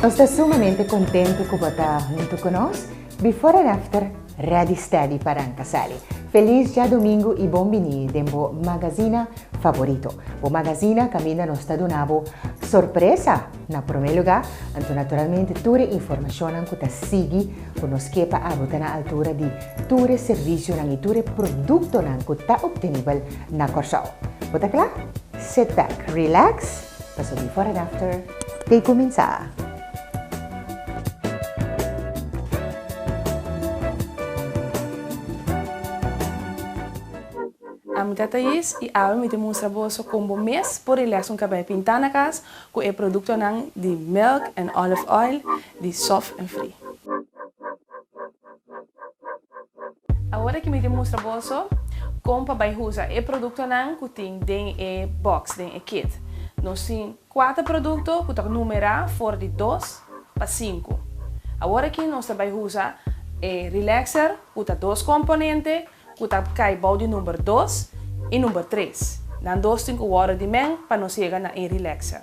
Estou sumamente contente que você está junto conosco. Before and after, ready steady para casale. Feliz dia domingo e bem-vindo dembo magazine favorito. O magazine caminha nos está dando surpresa. Na primeiro lugar, então naturalmente toda a informação que você segue, que nos quepa a botar na altura de todo o serviço e todo o produto que está obtenível na Corsao. Você claro? Sit back, relax, passo before and after, de começar. A Thaís e a me demonstra boso como mês por relação com a pintana casa com o produto de milk and olive oil de soft and free. Agora que me demonstra boso como para usar o produto que tem em box, em kit. Nós temos 4 produtos que estão numerados fora de 2 para 5. Agora que nós vamos usar o relaxer, que tem 2 componentes, que cai de número 2 e número 3. Dan 2 5 horas de manhã para nós chegar na relaxer.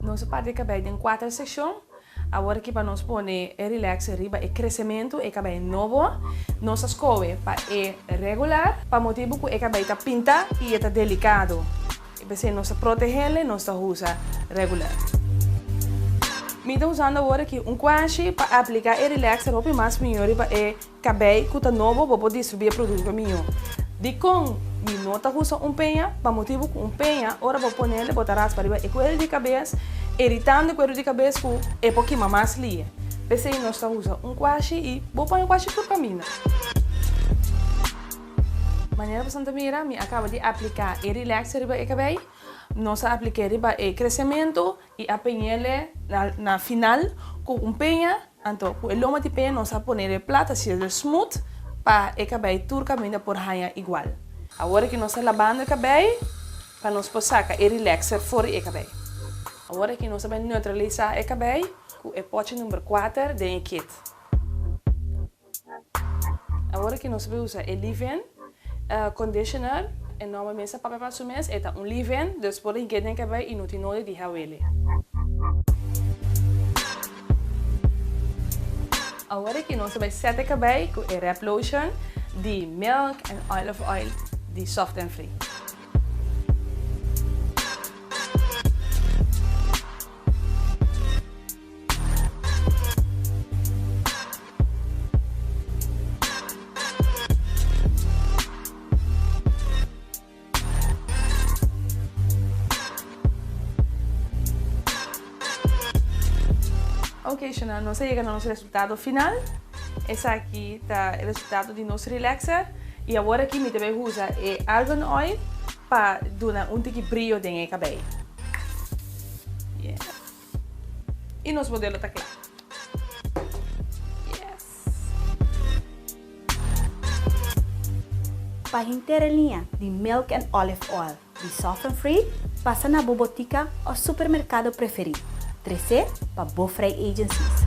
Nós parte acabei em 4 secções. Agora que para nós pôr o relaxer riba e crescimento e acabei novo, nós escolhe para o regular, para motivo que acabei tá pinta e está delicado. E para nós proteger, nós usa regular. Me estou usando agora aqui quashi para aplicar o relaxer roupa mais melhor para o cabelo que está novo para poder distribuir o produto para mim. De com me nota usa penha para motivo que penha ora para pôr ele botar as para o coelho de cabeça irritando o coelho de cabeça com é pouquinho mais lia. Pensei nós usa quashi e vou pôr quashi por caminho. Maneira para Santa Mira, me acaba de aplicar o relaxer para o cabelo. Nós aplicamos o crescimento e apanhamos na final com penha. Então, com o loma de penha, nós vamos pôr a plata se é smooth para o cabelo todo caminho por raia igual. Agora que nós estamos lavando o cabelo, para nós passar o relaxer fora do cabelo. Agora que nós vamos neutralizar o cabelo com o pote número 4 do kit. Agora que nós vamos usar o leave-in conditioner, en normalmente para para su mes é leave-in, depois de que tem que ver e não tem nada de ele. Agora que nós vamos setar o cabelo com a Rep Lotion de milk and olive oil de soft and free. Ok, Shana, nós chegamos ao nosso resultado final. Esse aqui está o resultado do nosso relaxer. E agora aqui me também usa o argan oil para dar tique brilho no cabelo. Yeah. E nosso modelo está claro. Yes. Para inteira linha de milk and olive oil de soft and free, passa na bobotica ou supermercado preferido. 3C para Bofrey Agencies.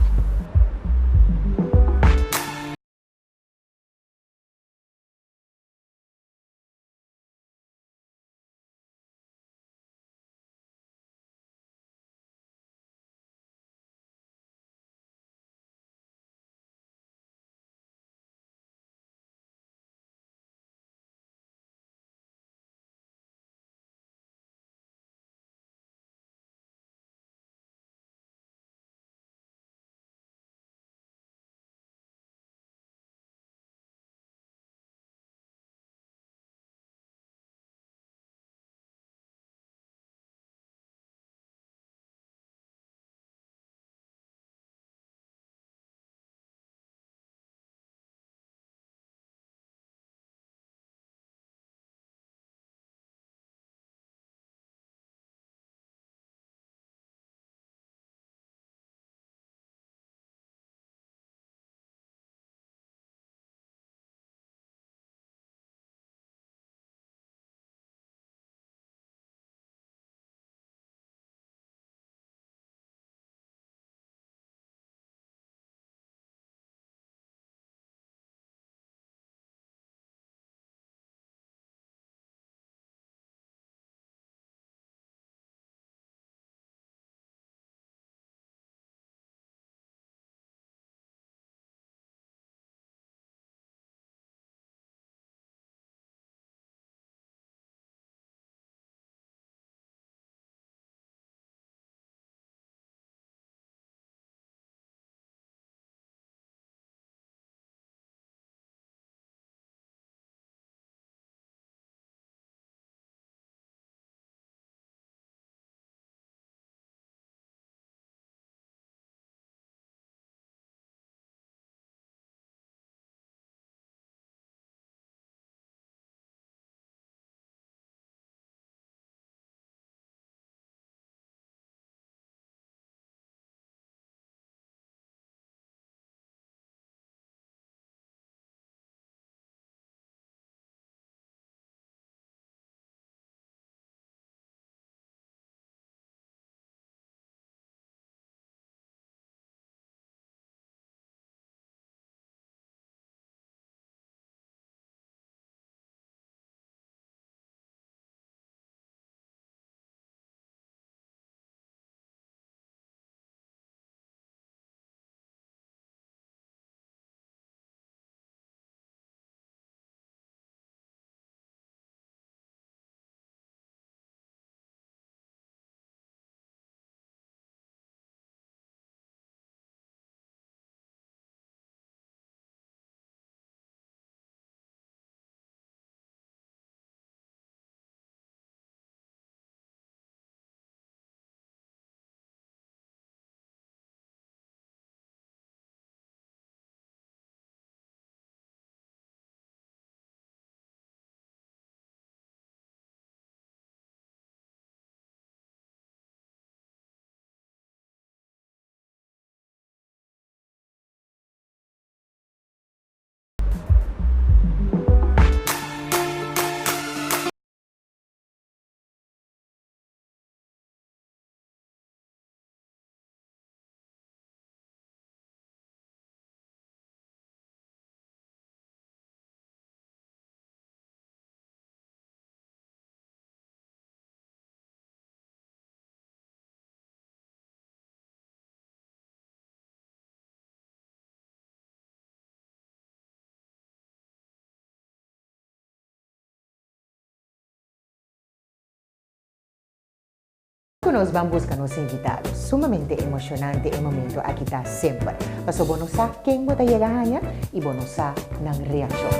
que nos van buscando los invitados. Sumamente emocionante el momento aquí está siempre. Paso vamos a quién va a llegar allá y vamos a la reacción.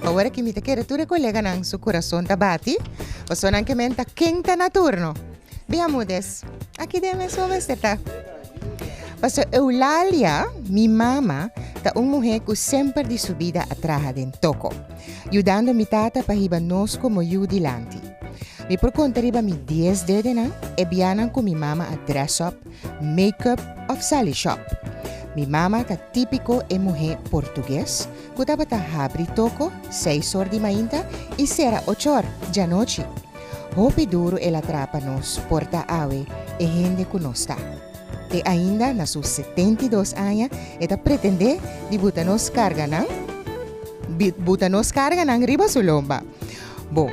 Ahora que me te quiere tu colega en su corazón tabati, o son que menta quinta na turno. Veamos des. Aquí deme su vestita. Paso Eulalia, mi mamá, ta una mujer que siempre de su vida atrás de toco, ayudando mi tata para ir nos como ayudilanti. Mi por conta riba mi 10 dedena e bianan con mi mamá a dress up, make-up of Sally Shop. Mi mamá ta típico e mujer portugués, que taba ta habri toco 6 horas de mainta y será 8 horas de noche. Hopi duro e la trapa nos porta ave e gente que nos está. E ainda na sus 72 anos, eta pretende de botar nos carga nang riba su lomba. Bom,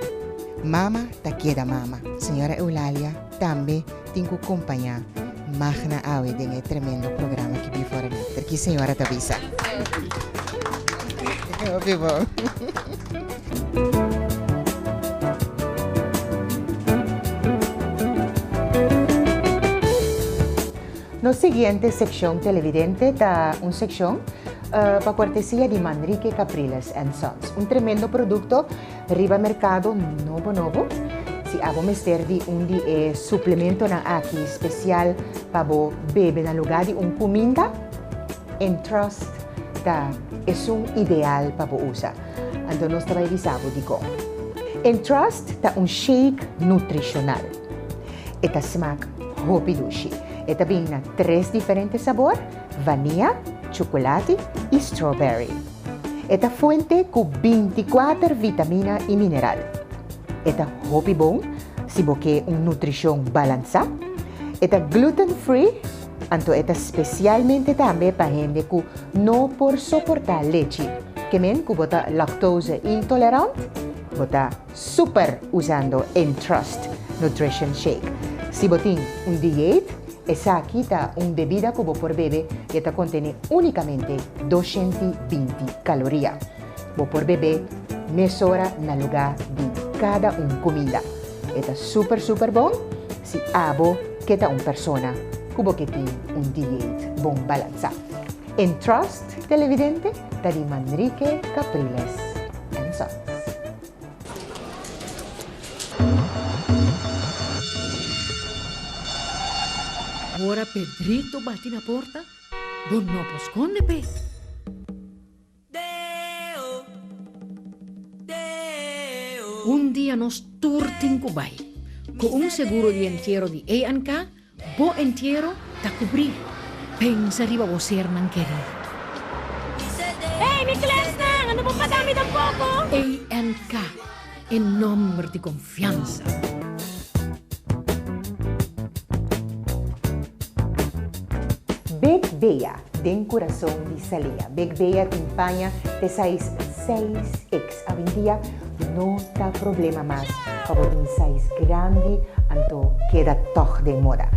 mama ta queda mama. Senhora Eulalia também tem que acompanhar magna ave de tremendo programa que vi fora netter. Que senhora Tabisa. Bom. La siguiente sección televidente está una sección para cortesía de Manrique Capriles Sons. Un tremendo producto, arriba mercado novo. Si hago mester de un suplemento aquí especial para beber en lugar de un comida, Entrust es un ideal para usar. Entonces nos trae avisado de cómo. Entrust es un shake nutricional. Esta smack hopidushi. Esta viene 3 diferentes sabores: vanilla, chocolate y strawberry. Esta fuente con 24 vitaminas y minerales. Esta hopi bon, si boque una nutrición balanceada. Esta gluten free, anto esta especialmente también para gente que no por soportar leche. Que men que bota lactose intolerante, bota super usando Entrust Nutrition Shake. Si botín un dieta, esa aquí está una bebida que por beber que contiene únicamente 220 calorías. Por beber media hora en lugar de cada una comida. Está super bon si abo que está una persona que tiene un dieta bon balanzado. En Trust televidente está de Manrique Capriles Sons. Ora Pedrito bate na porta, bon no posconde pe. Un día nos turtin kubay, con un seguro de entierro de A&K, bo entierro ta cubrir. Pensa riba bo siernan querer. Hey, Miklas na! Ano pong padami ng poco? A&K, en nombre de confianza. Big Bea, den corazón de Salía. Big Bea te acompaña de 6X. Hoy en día no está problema más. Para un 6 grande, anto queda toch de moda.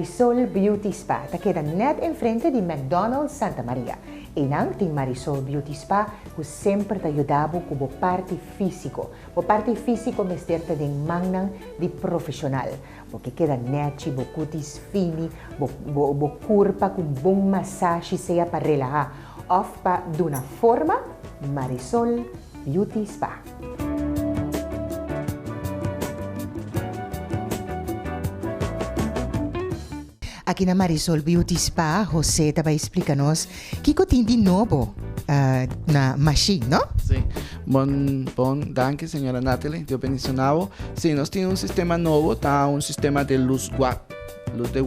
Marisol Beauty Spa, ta queda net enfrente di McDonald's Santa Maria. E nang ting Marisol Beauty Spa, que sempre te ajudava com o parte físico. O parte físico mesterta den mangnang di profissional. Porque queda net, bo cutis fini, bo curpa com bom massagem seja para relaxar. Of pa d'una forma, Marisol Beauty Spa. Aqui na Marisol Beauty Spa, José estava explicando-nos que tem de novo na machine, não? Sí, danke, señora Natalie, de Benizonavo. Sí, nos tiene un sistema nuevo, está un sistema de luz de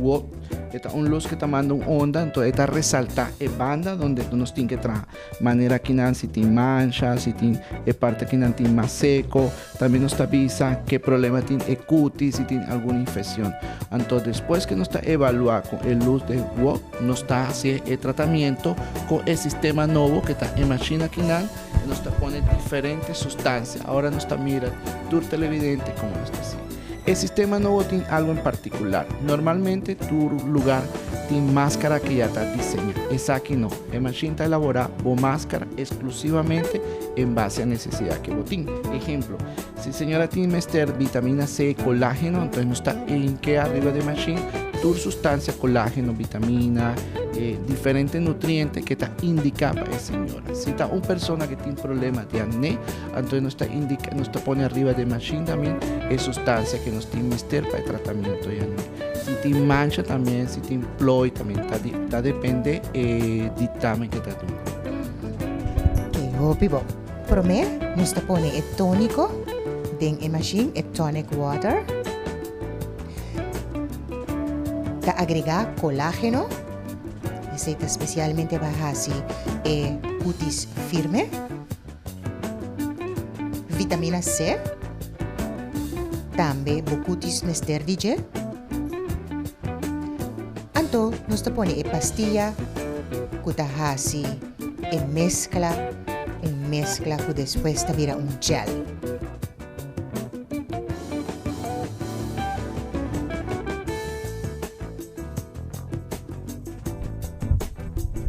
está un luz que está mandando una onda, entonces está resalta banda donde nos tiene que traer manera que no si tiene mancha, si tiene parte que no tiene más seco, también nos avisa qué problema tiene cutis, si tiene alguna infección. Entonces después que nos está evaluando con el luz de WOC, nos está haciendo el tratamiento con el sistema nuevo que está en máquina que nos está poniendo diferentes sustancias. Ahora nos está mirando tu televidente como está haciendo. El sistema nuevo tiene algo en particular. Normalmente tu lugar tiene máscara que ya está diseñada. Esa aquí no. El machine está elaborada con máscara exclusivamente en base a necesidad que vos tengas. Ejemplo, si señora tiene vitamina C, colágeno, entonces no está en que arriba de machine tu sustancia, colágeno, vitamina, diferentes nutrientes que está indicada para esa señora. Si está una persona que tiene problemas de acné, entonces nos está pone arriba de machine también es sustancia que nos tiene mister para el tratamiento de acné. Si tiene mancha también, si tiene ploy también, está depende dictamen que está tomando. Ok, óbvio. Promé, nos pone el tónico den machine, el tonic water. Te agrega colágeno, receta especialmente baja así, cutis firme, vitamina C, también cutis mester DJ. Anto nos te pone pastilla, cuta así, mezcla que después te vira un gel.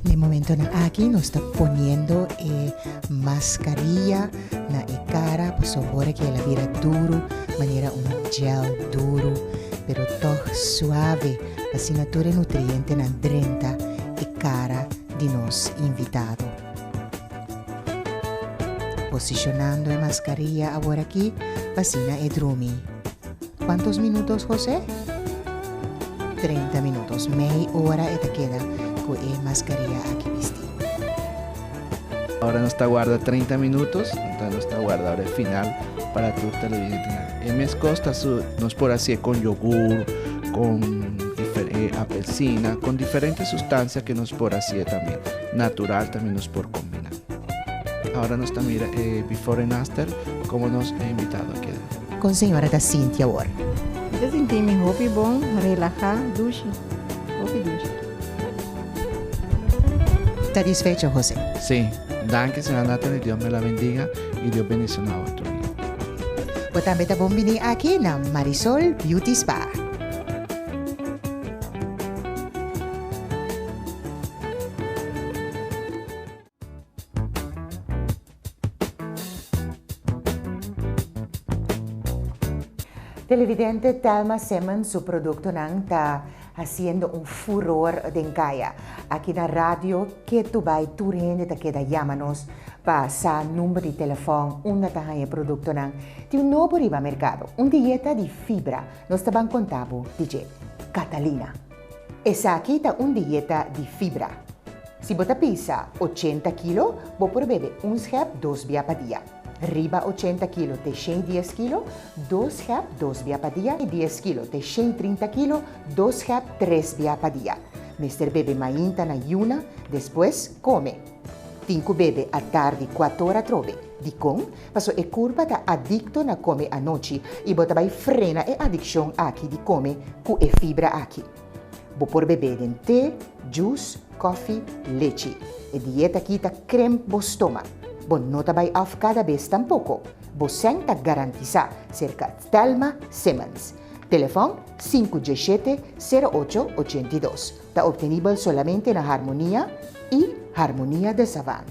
En momento na aquí nos está poniendo mascarilla na cara, pues ahora que la vira duro, manera un gel duro, pero todo suave, assinatura nutriente na drenta e cara de nos invitado. Posicionando a mascarilla ahora aquí, vacina e drumi. ¿Cuántos minutos, José? 30 minutos, media hora y te queda con la mascarilla aquí vestida. Ahora nos está guarda 30 minutos, entonces nos está guarda ahora el final para tu televidente. El mes costa nos por así con yogur, con apelsina, con diferentes sustancias que nos por así también. Natural también nos por combinar. Ahora nos está mira before and after, como nos ha invitado a quedar. Con señora da Cintia ahora. Eu senti-me roupa bom, relajar, duche, roupa e duche. ¿Satisfecho, José? Sí, danke señora Natalie, Dios me la bendiga y Dios bendicionado a vuestro día. Pues también te bombini aquí na Marisol Beauty Spa. Televidente Thelma Simmons, su producto está haciendo un furor en Kaya. Aquí en la radio, que tú vas, tu gente te queda llámanos para el número de teléfono, una taja de producto de un nuevo riba mercado, una dieta de fibra. Nos estaban contando, DJ Catalina. Esa aquí está una dieta de fibra. Si vos pesa 80 kilos, vos por beber un schep 2 días por día. Riba 80 kg te 110 kg, 2 schep 2 días por día y 10 kg te 130 kg, 2 schep 3 días por día. Mister bebe mainta na yuna, después come. Tinco bebe a tarde 4 horas trove. Di con, paso e curva da adicto na come a noche e bota vai frena e addiction aqui di come cu e fibra aqui. Bo por beber den té, juice, coffee, leche. E dieta quita creme bo stomaco. Bo nota vai af cada vez tampoco. Bo senta garantiza cerca Thelma Simmons. Telefone 517-0882. Está obtenible solamente na Harmonia e Harmonia de Savan.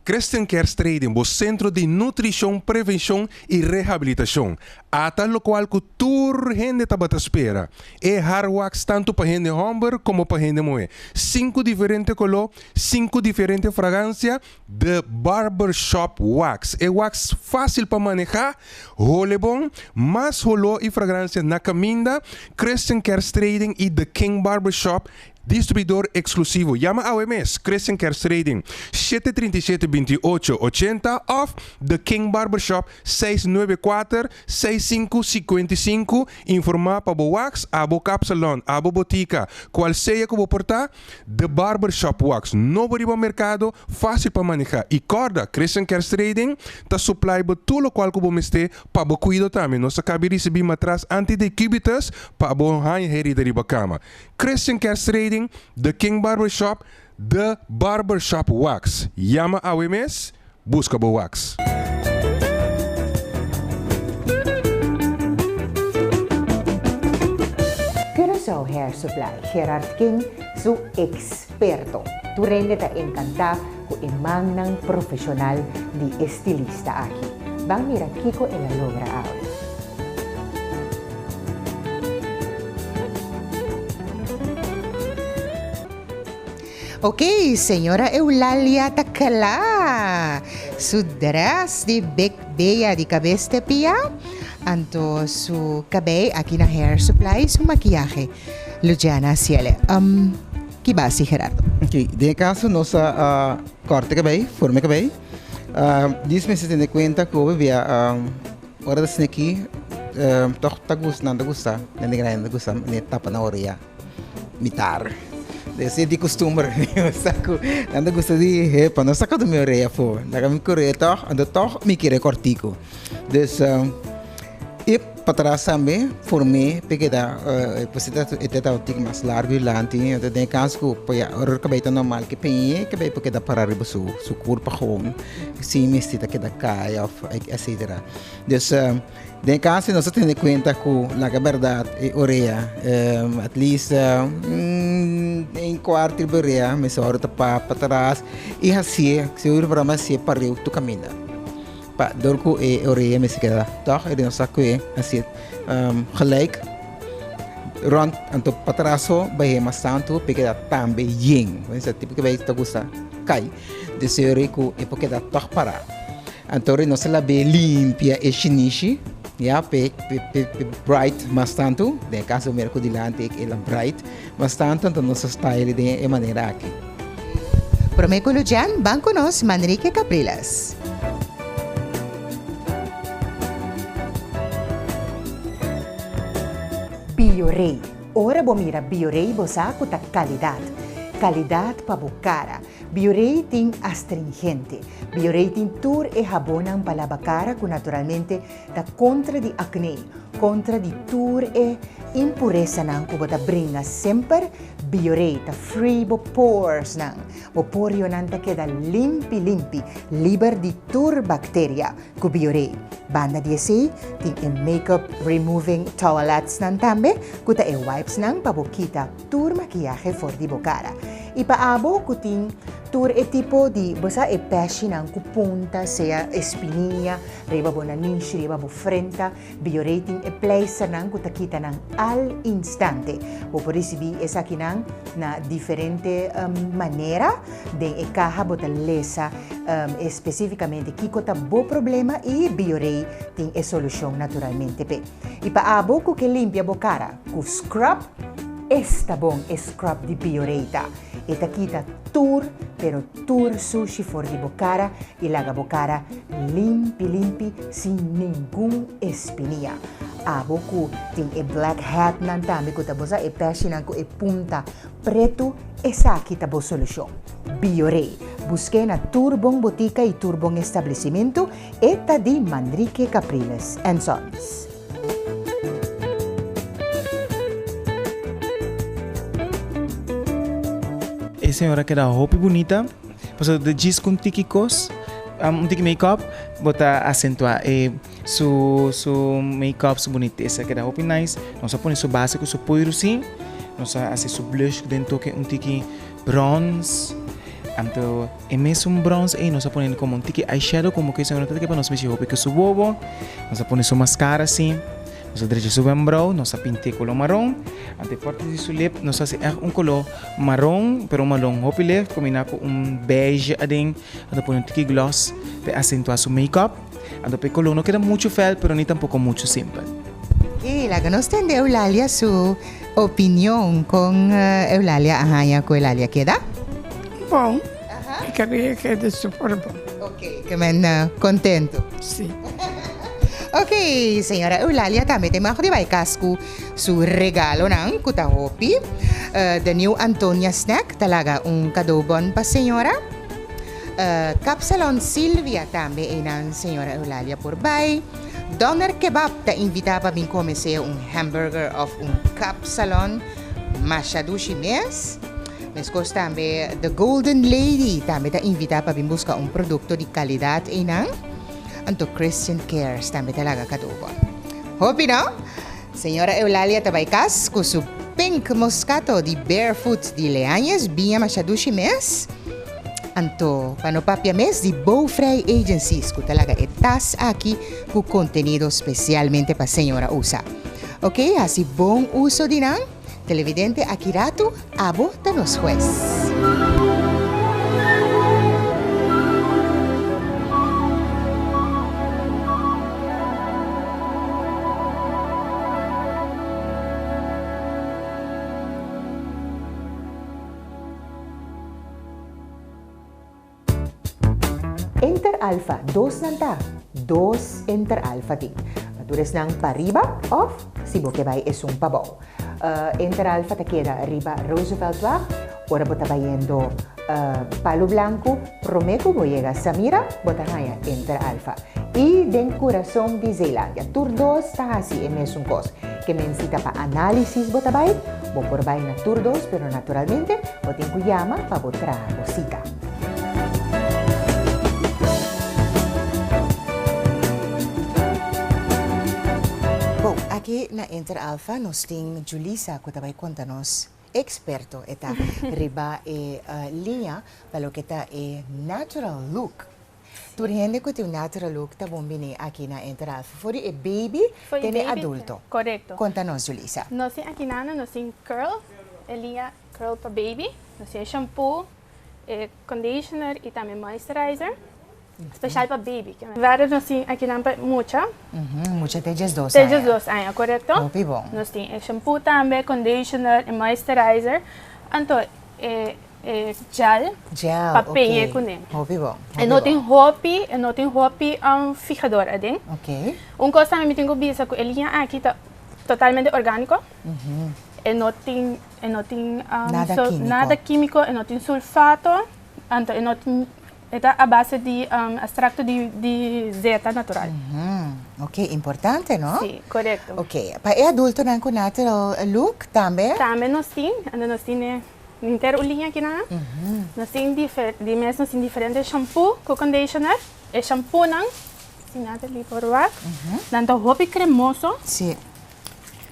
Christian Kerstreding, o Centro de Nutrição, Prevenção e Reabilitação. Ata lo qual cultura gente tabata espera. É Harwax tanto para gente homem como para gente mulher. 5 diferentes color, 5 diferentes fragrâncias de Barbershop Wax. É wax fácil para manejar, role bom, mais rolo e fragrância na caminda. Christian Kerstreding e The King Barbershop. Distribuidor exclusivo. Llama a OMS, Christian Kerstreding, 737-2880 of The King Barbershop, 694-6555. Informar para o wax, abo capsalon, abo botica. Qual seja que vou portar, The Barbershop Wax. Nobody no mercado, fácil para manejar. E corda, Christian Kerstreding, está supply para tudo o qual que vou mester para o cuido também. Nós acabamos de receber matras antidecubitus para o hanho herida de cama. Christian Kerstreding, The King Barbershop, The Barbershop Wax. Llama a OMS, busca o wax. Curaçao Hair Supply, Gerard King, su experto. Tu rende ta encantar com o imang ng profissional de estilista aqui. Bang mira Kiko ela logra ahora. Ok, senhora Eulalia Takala. Sudras de Bec Beia de cabeça de pia. Anto su cabello aqui na Hair Supply, su maquillaje. Luciana Ciele. Que base, Gerardo? Ok, de caso, nossa corte cabello, forma cabello. Diz me se tem conta que houve via hora de aqui, toch tá gostando, gostar, nem grande gostar, nem tapa na orelha, mitar. Desse de costume, saco, anda gosta de para não sacar do meu orelha for, na minha orelha toch, anda toch me querer cortico. Des e para trás também formei pequena possibilidade de ter um mais largo e lento, então tem caso que para o cabelo normal que penhe que vai porque dá para arriba su corpo home, se me está que dá cai etc. Des tem caso nós temos em conta que na verdade orelha at least em quarto de orelha me só para trás e assim se eu para mais se para o tu caminha. Pa dorku e orelha me se queda toch e não saco assim gelijk rond anto patraso vai mais tanto porque dá também yin esse tipo que vai te gostar cai de ser rico e porque dá toch para anto não se la be limpia e chinichi ya pe bright mais tanto de caso merco dilante que ela bright mais tanto então nosso style de maneira aqui Promeco Lucian, banco nos Manrique Capriles. Biorei. Ora bomira Biorei bosaco ta qualidade. Qualidade para bocara. Biorei tem astringente. Biorei tem tur e jabonan para a cara que naturalmente da contra de acne, contra de tur e impureza nang que bota bringa sempre. Biorei ta free bo pores nang. Bo porio nanta queda limpi, liber de tur bacteria ku Biorei. Banda di si, ting e makeup removing towelettes nang tambe, kuta e wipes nang pabukita tur maquillaje for di bocara. Ipaabo kuting tur e tipo di basa e pesci nang kupunta sea espinilla, riba bo nanishi, riba bo frenta, biorating e place nang kutakita nang al instante. Bo por recebi esa kinang na diferente manera de e caja botalesa especificamente kiko ta bo problema e biorei tem e solução naturalmente pe. Ipaabo ku que limpia bocara ku scrub esta bom scrub di bioreita. Eta kita tur, pero tur sushi for di bocara e laga bocara limpi sin ningún espinilla. Aboku ting e black hat nan tami ko tabosa e passion ko e punta preto esa kita bo solution. Biorei. Busque na Turbong Botica e Turbong Establecimiento eta di Manrique Capriles and Sons. senhora queda roupa bonita. Paso de giz com tiki cos, tiki make-up, bota acentuar su make-up, su boniteza, queda roupa nice. Nós põe su básico, su poiro sim. Nós hace su blush dentro que tiki bronze. Então, é mesmo bronze e nós põe como tiki eyeshadow, como que a senhora queda para nós mexer roupa com su bobo. Nós põe su mascara sim. Nós dirige su brow, nós pinte color marrom. Ante parte de su lip, nós hace color marrom, pero marrom hopile, combina com beige adem. Ante põe tiki gloss para acentuar su make-up. Ante color não queda muito fel, pero nem tampouco muito simple. E lá que nós temos Eulalia sua opinião com Eulalia, com Eulalia queda? Bom, queria que é super bom. Ok, que men contento. Sim. Ok, senhora Eulalia, também temos que vai casco su regalo ng kutahopi. The new Antonia snack, talaga cadeau bon pa senhora. Capsalon Silvia também ng senhora Eulalia por bay. Doner Kebab ta invitava a comer hamburger of Capsalon Machado Chinês. Mas também The Golden Lady também ta invitava a buscar produto de qualidade e ng Anto Christian Cares também talaga kadubo. Hope no? Senhora Eulalia tabaikas com su pink moscato de Barefoot de Leanhas, Binha Machado Chinês. Anto panopapia mes de Bowfry Agencies, que talaga etas aqui com contenido especialmente para senhora usa. Ok, assim bom uso de nang televidente Akirato, abo ta nos juez. Enter Alpha, 2 nanta, 2 Enter Alpha din. Matures ng pariba of sibukebay esung pabaw. Enter Alpha te queda arriba Roosevelt Walk, ora bota bayendo Palo Blanco, Promeco Boyega Samira, bota haya Enter Alpha. E den coração de Zelandia, Tour 2 ta hasi mesung cos, que mensita pa análisis bota bay, bo por bay na Tour 2, pero naturalmente botin kuyama pa botra bosita. Aqui na Enter Alpha nós temos Julissa, que vai contar-nos experto eta riba linha para o que tá natural look. Tu rende que o natural look tá bom bem aqui na Enter Alpha. For baby, tem adulto. Correto. Conta-nos, Julissa. Nós temos aqui nós temos curl, linha curl para baby. Nós temos shampoo, conditioner e também moisturizer. Especial para baby. Várias nós temos aqui muita. Muita tejas dos. Tejas dos, correto? Muito bom. Nós temos shampoo também, conditioner e moisturizer. Então, gel para pegar com ele. Muito bom. E não tem roupa, fijador, adem. Ok. Coisa também tenho visto que ele aqui está totalmente orgânico. E não tem nada químico, e não tem sulfato. Então, e não tem é a base de extrato de zeta natural. Ok, importante, não? Sim, correto. Ok, para adulto não com natural look também? Também nós temos inteiro linha aqui, não? Nós temos diferentes shampoo com conditioner. E shampoo não, sim, nada ali por lá. Tanto roupa cremoso. Sim.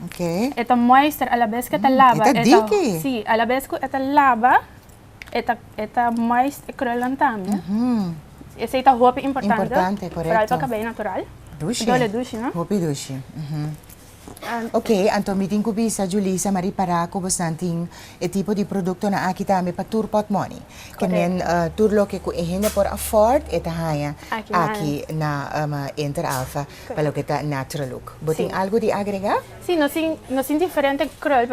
Ok. Eta moisture, a la vez que te lava. Eta diki. Sim, a la vez que te lava. Eta mais krullan também. Essa é a roupa importante. Correto. Para o cabelo natural. Duche. Dole duche, não? Roupa duche. Ok, então me tenho que bisa Julissa Marie para ko bastanting tipo de produto na aqui também para tour pot money. Que men tour lo que ainda por afford eta haya aqui na Enter Alpha para o que tá natural look. Botem algo de agregar? Sim, nós temos diferentes krul,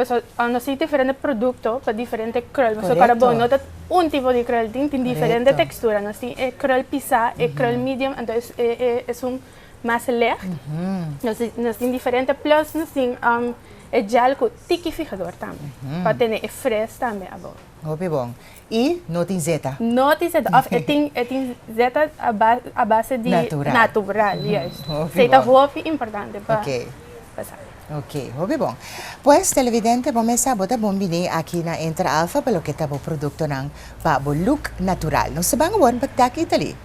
nós temos diferentes produtos para diferentes krul. Mas cada bom, não tem tipo de krul, tem diferente textura. Nós temos krul pisa, krul medium, então é mais leve. Nós temos diferentes plus, nós temos gel com tiki fijador também. Para ter fresco também. Muito bom. E não tem zeta? Não tem zeta. Tem zeta a base de natural. Yes. Zeta roupa importante para passar. Ok, muy bom. Pues, televidente, vamos a botar bombini aqui na Entra Alpha pelo que tá o produto ng pabo look natural. Não se bang word Tac Italy.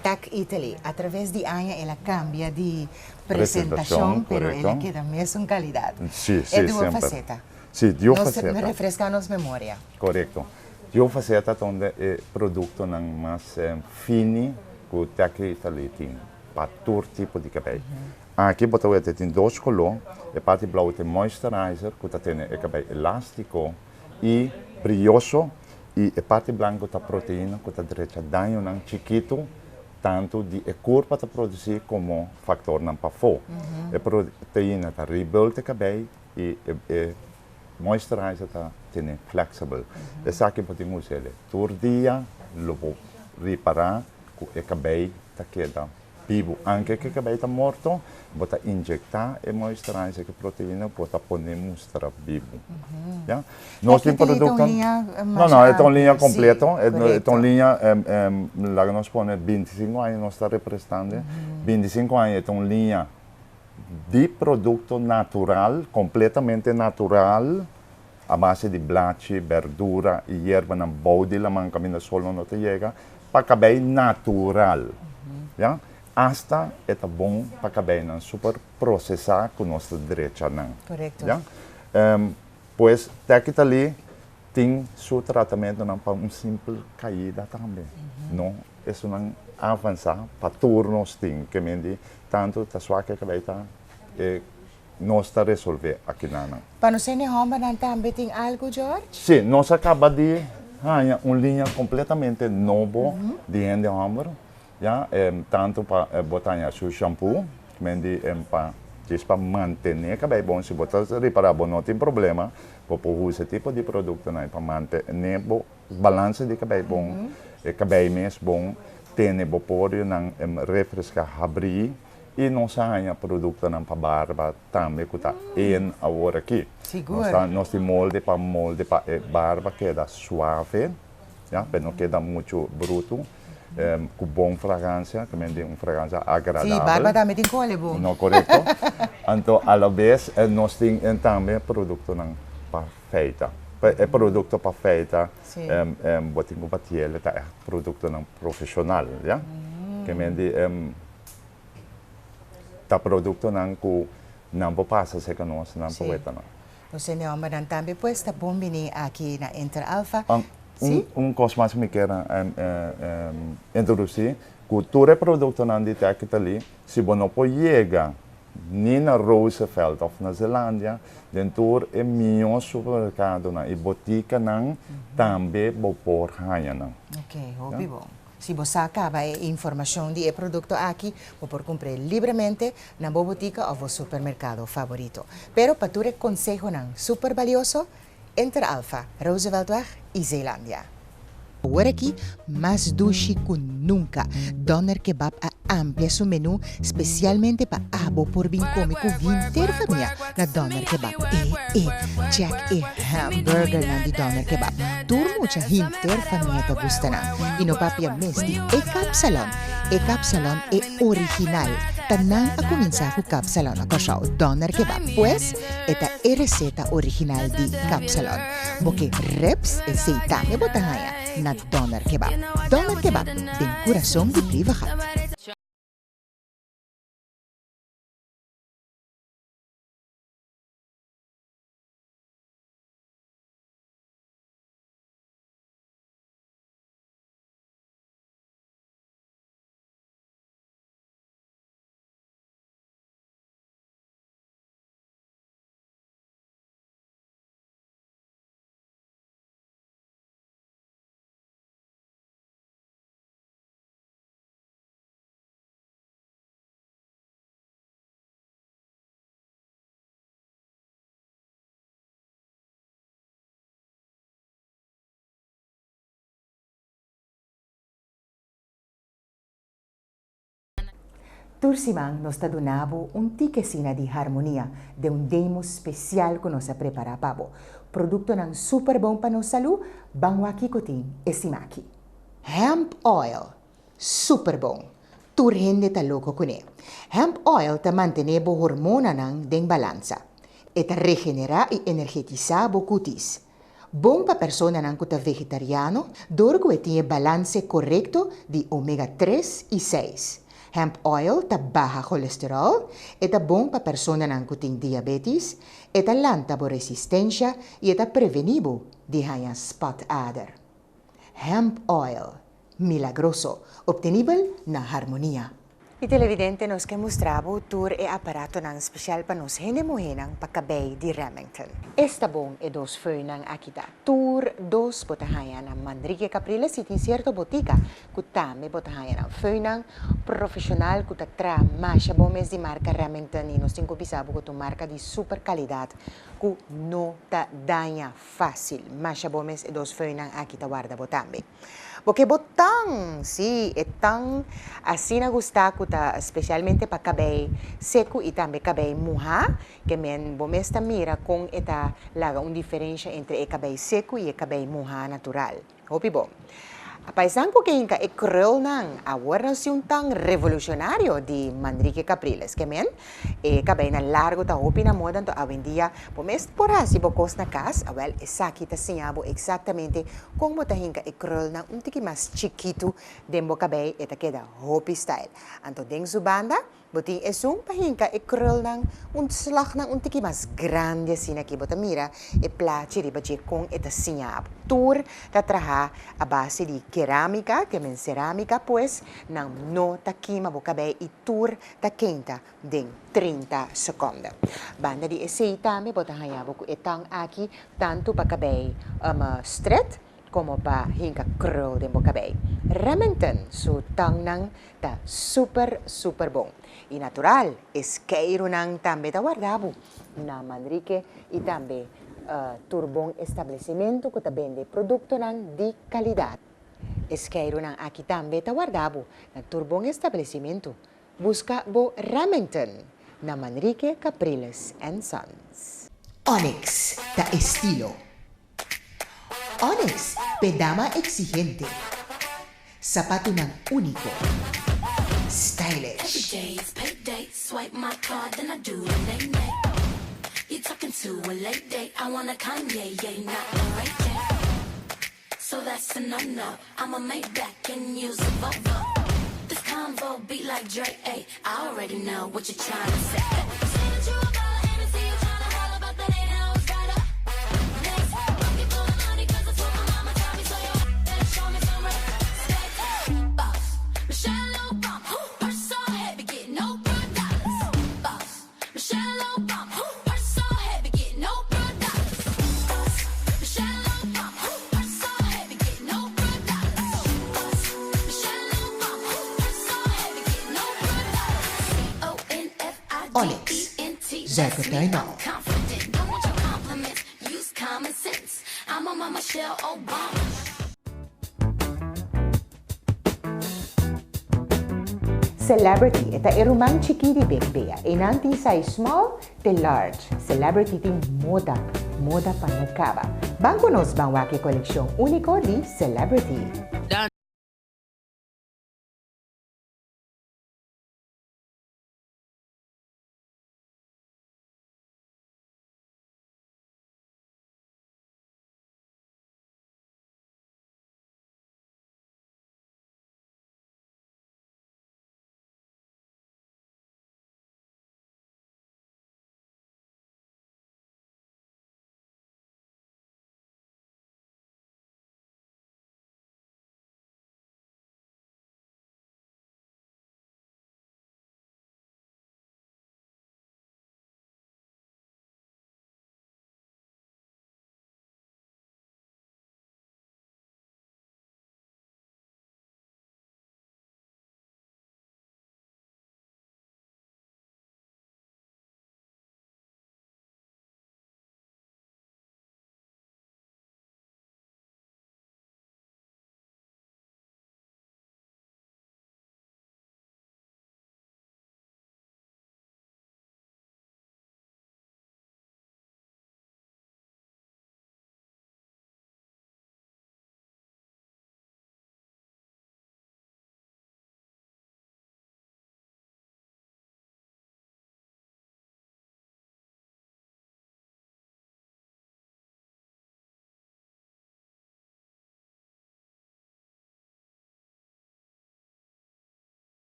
Tac Italy, através de año ela cambia de presentação, pero ela queda mesmo qualidade. Sim, é de sempre. uma faceta. Sim, de uma faceta. faceta. Refrescar-nos memória. Correto. De uma faceta onde é produto não mais fino que o Tac Italy tem para todo tipo de cabelo. Aqui botamos tem dois colores. A parte blauw tem moisturizer, que tem o cabelo elástico e brilhoso. E a parte branca tem proteína, que deixa dano não chiquito, tanto de cor para produzir como fator não para fo. A proteína está rebuild o cabelo e moisturizer está flexível. Essa aqui podemos usar todo dia, logo reparar que o cabelo está queda vivo. Anche que o cabelo está morto, bota injectar e moisturizer que proteína bota pôr mostrar vivo. Yeah? Nós temos produto. Não, é uma linha completa. É uma linha, lá que nós põe 25 anos, nós está representando. 25 anos é uma linha de produto natural, completamente natural, a base de blache, verdura e erva na body, la manca mina solo não te chega, para cabelo natural. Yeah? Hasta é bom para cabelo super processar com nossa direita não. Correto. Yeah? Pois, Tac Italy tem seu tratamento não para simples caída também. Não, isso não avançar para turnos tem que me tanto tá só que cabelo tá nós está resolver aqui não. Para não ser nenhuma não também tem algo, George? Sim, nós acaba de uma linha completamente nova de hand hammer. Ja, tanto para botar seu shampoo, para manter o cabelo bom, se botar reparar bom, não tem problema, para usar esse tipo de produto para manter o balanço de cabelo bom, o cabelo mesmo bom, tem o vapor, não refrescar, abrir, e não sai produto para barba também, que está a hora aqui. Seguro. Nós temos molde para barba que é suave, para não queda muito bruto. Com boa fragrância, que é uma fragrância agradável. Sim, barba também tem cole bom. Não, correto. Então, à la vez, nós temos também produto perfeito. É produto perfeito, botem com batia, é produto profissional, já? Que é produto que não passa se que nós não poeta não. O senhor Maran também pois está bom vir aqui na Entra Alpha. Coisa mais que me quero introduzir, que todo o produto de Tac Italy, se você não pode chegar nem na Roosevelt ou na Zelândia, dentro do meu supermercado e botica também vou pôr raia. Ok, óbvio bom. Se você acaba a informação de produto aqui, pode comprar livremente na botica ou no supermercado favorito. Pero para tu consejo super valioso, Entra Alpha, Roosevelt e Zelândia. Agora aqui, mais duche que nunca. Doner Kebab amplia seu menu, especialmente para abo por bem cômico vinter família na Doner Kebab. Jack hamburger na de Doner Kebab. Turmo cha hinter família ta gusta na. E no papia mesti capsalon. Capsalon original. Tanang a comienzar con Capsalon a cachao Doner Kebab. Pues, esta es receta original de Capsalon. Porque reps e seitame botahaya na Doner Kebab. Doner Kebab, den corazón de privahat. Tursimang nos está donando tiquecina de harmonia de demo especial que nos prepara pabo. Produto ng super bom para nos saúde, bangwa kikotin esimaki. Hemp oil, super bom. Turhende ta loco con Hemp oil ta mantene bo hormona ng deng balansa. eta regenera e energetiza bo cutis. Bom para persona nan kuta vegetariano, dorgo e tinha balance correto de omega 3 e 6. Hemp oil ta baja colesterol, eta bom para persona nan kuting diabetes, eta lanta bo resistência e eta prevenibo de haya spot adder. Hemp oil, milagroso, obtenível na harmonia. E televidente nos que mostrava o tour e aparato ng special pa nos hinemuhinang pagkabay di Remington. Esta bong e dos fernang akita. Tour dos botahayan ng Manrique Capriles iti cierto botica kutame botahayan ng fernang profesional kutatra masya bomes di marca Remington e nos cinco pisabo kuto marca di super kalidad ku no ta danya fácil. Masya bomes e dos fernang akita warda botambe. Porque botang, sí, etang assim na gusta ko ta especialmente pa cabay seco e também cabay muha, que men bomesta mira kung eta laga diferença entre e cabay seco e cabay muha natural. Hopi bom. Apaisan ko kay ka ikrol nang awareness yung tang revolucionario di Manrique Capriles. Kemen, kabay na largo ta hopi na moda to awendia, pomest pora si bokos na kas, well, esaki ta sinyabo exactamente kung mo tahin ka ikrol nang tiki mas chiquito dembo kabay eta keda hopi style. Anto ding subanda, buti esung pahinka ikrol nang slag ng tiki mas grande sinakibota mira, placi riba kung eta sinyabo. Tour tatraha a base di keramika, que men cerámica, pues, nang no takima bokabay itur takenta ding 30 seconda. Banda di esita me botahayabo ko etang aki tanto pa kabay straight como pa hinka curl din bokabay. Remington su tang nang ta super bong. I natural es keiro nang tambe ta guardabo na Manrique e tambe turbong estabelecimento que vende produkto ng di kalidad. Esqueiro ng aki tambe ta guardabo na turbong estabelecimento. Busca bo Remington na Manrique Capriles and Sons. Onyx ta estilo. Onyx, pedama exigente. Sapato ng único. Stylish. Every day is payday. Swipe my card, then I do the nay-nay. You talking to a late date? I want a Kanye, yeah, not the right day. So that's a no-no. I'ma make back and use a Volvo. This convo beat like Drake, ayy. I already know what you're trying to say. Say that you about Hennessy, you tryna holler about that ain't how it's right up. Next, pocket full of money, 'cause that's what my mama taught me. So you better show me some respect. Boss, Michelle Obama, purse so heavy, get no $1. Boss, Michelle Obama, purse so heavy, get no $1. Boss, Michelle Obama, purse so heavy, get no $1. Boss, Michelle Obama, purse so heavy, get no $1. Onyx. Zacatino. Confident, don't want your compliments. Use common sense. I'm on my Michelle Obama. Celebrity, eta irumang chiki di begbea. Inanti size small te large. Celebrity ting moda panukaba. Bangko nos bangwake koleksyon único di Celebrity.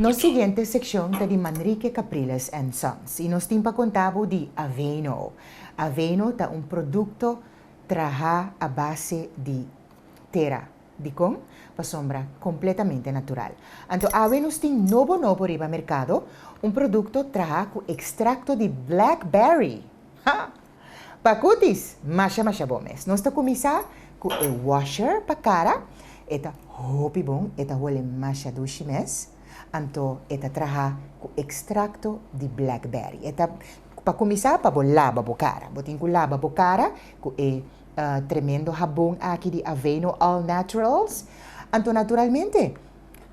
Na seguinte secção está de Manrique Capriles and Sons e nós temos para contar de Aveno. Aveno é um produto trabalhado à base de terra, de com para sombra completamente natural. Então, Aveno tem novo riba mercado, um produto trabalhado com extracto de blackberry. Pacutis, macha bomes. Nós está começar com o washer para cara, eta hopi bom, eta huele macha dushi mes. Então, eta trabalha com extracto de blackberry. Eta para começar para lava a cara. Botin com lava a cara com tremendo jabón aqui de Aveno All Naturals. Então, naturalmente,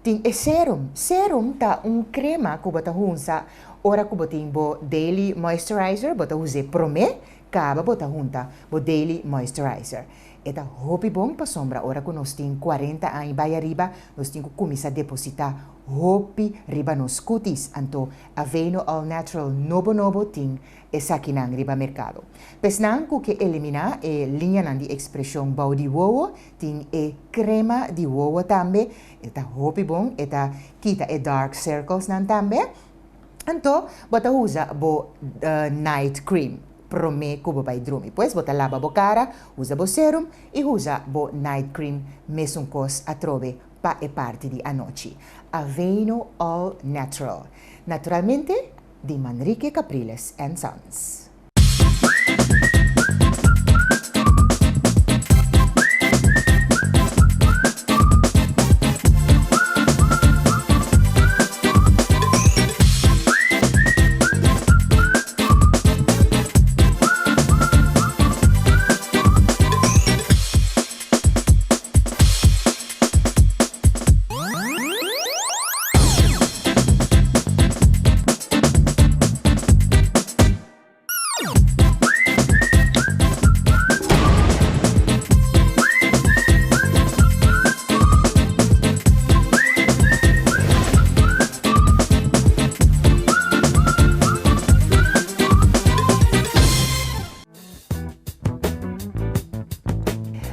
tem serum. Serum tá crema que bota junta. Ora que botin bo daily moisturizer, bota use prome, caba bota junta bo daily moisturizer. Eta hopi bom para sombra. Ora que nós tem 40 anos vai arriba, nós tem que começar a depositar hopi riba nos cutis. Então, Aveno All Natural novo tem essa aqui na riba mercado. Pesnan que eliminar a linha de expressão bau de uovo, tem a crema de uovo também. Eta hopi bom, eta quita a dark circles nan também. Então, bota usa bo night cream. Prome kubo by drumi. Pues bota lava bo cara, usa bo serum e usa bo night cream mesmo cos a trove pa e parte di anoche. Aveno All Natural. Naturalmente, di Manrique Capriles and Sons.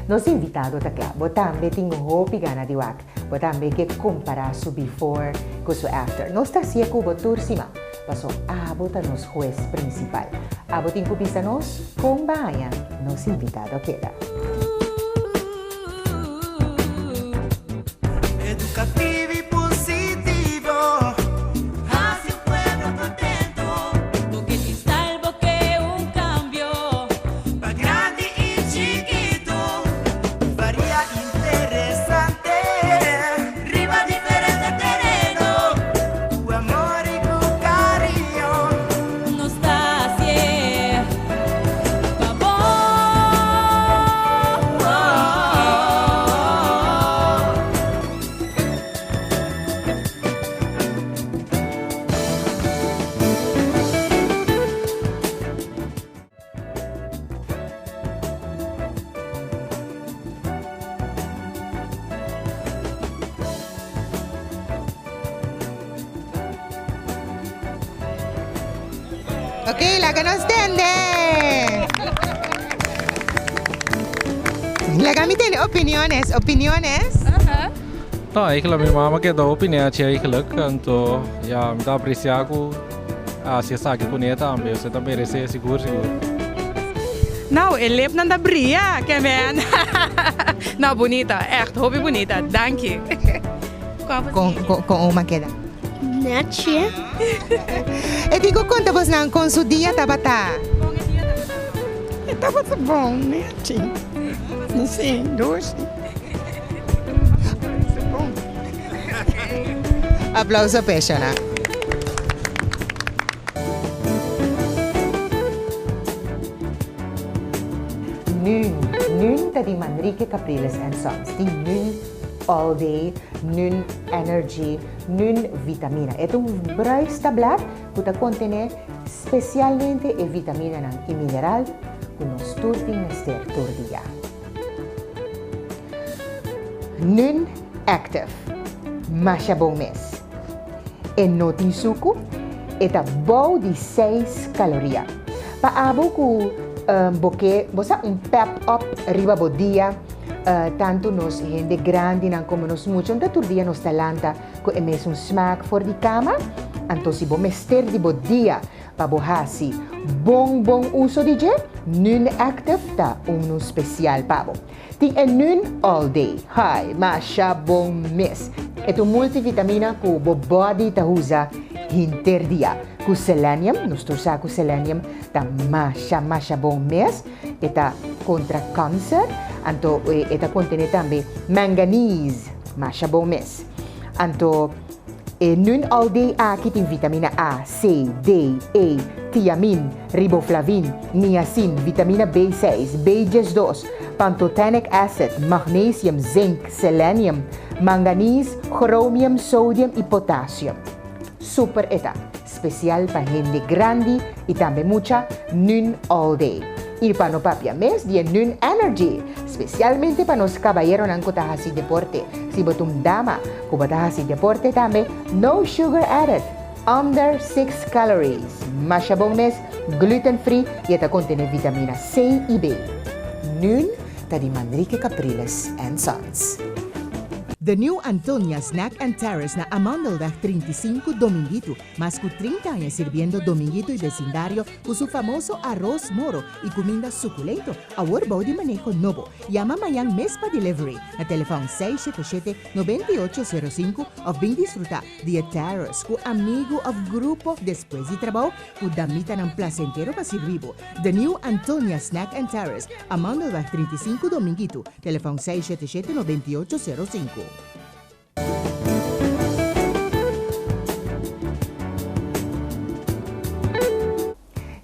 Nos invitados tá cá, também tem hopi gana de wak, também que comparar su before com su after. Nós tá sia cubo tursima, passou abota nos juez principal. Abota em cupisa nos com baia, nos invitado queda. Educativo y positivo, hace un pueblo contento, porque te salvo que un cambio, pa' grande y chiquito, varía interesante, riba diferente terreno, tu amor y tu cariño, no está así, Ok, la que nos tende. La kami tiene opiniones. Tá, eigenlijk mijn mama que dá opinião tinha eigenlijk, então já me dá apreciar que a se sabe que nem também, você também merece seguro. Nou, je leeft naar de bria, Kevin. Nou, bonita, echt, hobby bonita, dank je. Com uma queda. Netje. E digo, conta vos não com su dia tabata. Estava bom, né? Sim, doce. Aplauso Peshana. Nun tá de Manrique Capriles and Sons. Tem nun all day, nun energy, nun vitamina. É bruis tablet que contém especialmente a vitamina e mineral que nos turpin neste dia. Nun Active. Masha bom mês. E não tem suco, é bom de 6 calorias. Para abo que você pep up riba do dia, tanto nos gente grande como nos mucho, todo dia nos talanta que é um smaak voor die cama, então se bom mester de dia para borrasi bom uso de je, nun active tá especial pabo. Tem nun all day, hai, masha bom mes. É multivitamina que o body tá usa interdia. Com selenium, nos torça com selenium, tá masha bom mes, e tá contra câncer, então e tá contém também manganese, masha bom mes. Então nun all day aqui tem vitamina A, C, D, E, tiamin, riboflavin, niacin, vitamina B6, B12, pantothenic acid, magnesium, zinc, selenium, manganese, chromium, sodium e potássio. Super eta, especial para gente grande e também mucha nun all day. E para no papia mes de nun energy, especialmente para nos caballeros que estão fazendo deporte. Si botum dama, que estão fazendo deporte também, no sugar added, under 6 calories, masha bom mes, gluten free e está contém vitamina C e B. Nun, está de Manrique Capriles and Sons. The new Antonia Snack and Terrace na Amandelweg 35 Dominguito, más que 30 años sirviendo Dominguito y vecindario con su famoso arroz moro y comida suculento. Ahora de manejo nuevo. Llama mañana mes para delivery a teléfono 677-9805 o ven disfrutar de Terrace con amigo o grupo después de trabajo con damita en placentero para servir. The new Antonia Snack and Terrace, Amandelweg 35 Dominguito, teléfono 677-9805.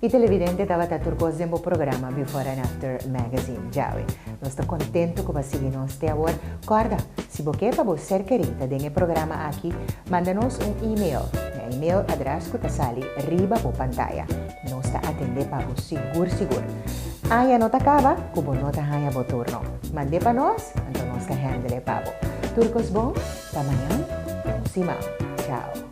E televidente estava a turcos no programa Before and After Magazine. Jaui, nós estamos contentes com você nos até agora. Corda, se você para você ser querida desse programa aqui, manda-nos e-mail. O e-mail address que está ali riba por pantalla. Nós está atender para você seguro. Aí a nota acaba, como nota haya por turno. Mande para nós, então nós está handle para você. Turcos bom, até amanhã. Tchau.